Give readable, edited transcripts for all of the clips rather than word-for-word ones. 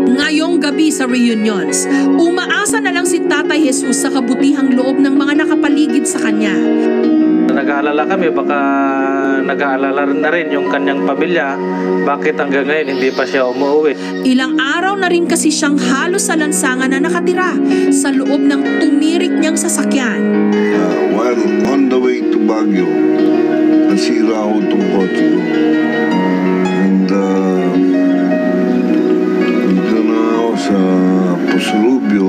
Ngayong gabi sa reunions, umaasa na lang si Tatay Jesus sa kabutihang loob ng mga nakapaligid sa kanya. Nag-aalala kami, baka nag-aalala na rin yung kanyang pamilya. Bakit hanggang ngayon hindi pa siya umuwi? Ilang araw na rin kasi siyang halos sa lansangan na nakatira sa loob ng tumirik niyang sasakyan. While on the way to Baguio, nasira ako itong kotse ko. And dito na ako sa Posolubio.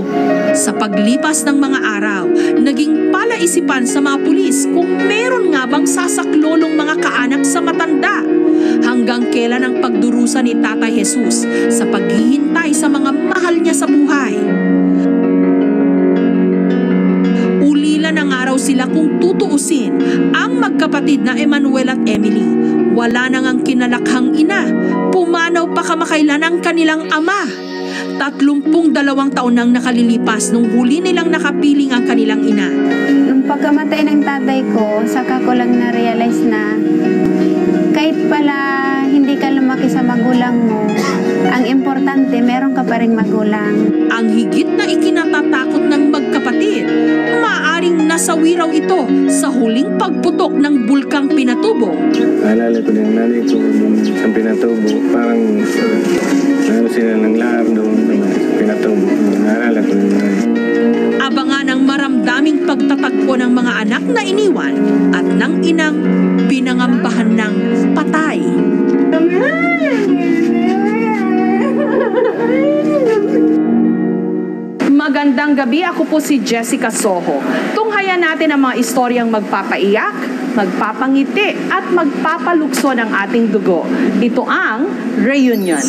Sa paglipas ng mga araw, naging palaisipan sa mga pulis kung meron nga bang sasaklolong mga kaanak sa matanda. Hanggang kailan ang pagdurusa ni Tatay Jesus sa paghihintay sa mga mahal niya sa buhay. Ulila ng araw sila kung tutuusin ang magkapatid na Emmanuel at Emily. Wala nang ang kinalakhang ina, pumanaw pa kamakailan ang kanilang ama. 32 taon nang nakalilipas nung huli nilang nakapiling ang kanilang ina. Nung pagkamatay ng tatay ko, saka ko lang na-realize na kahit pala hindi ka lumaki sa magulang mo, ang importante, meron ka pa rin magulang. Ang higit na ikinatatakot ng magkapatid, maaring nasawi raw ito sa huling pagputok ng bulkang Pinatubo. Naalala ko ng nanay ko sa Pinatubo, parang ano sila ng lahar doon sa Pinatubo. Naalala ko ng nanay. Abangan ang maramdaming pagtatagpo ng mga anak na iniwan at ng inang pinangambahan ng patay. Magandang gabi, ako po si Jessica Soho. Tunghayan natin ang mga istoryang magpapaiyak, magpapangiti at magpapalukso ng ating dugo. Ito ang Reunion.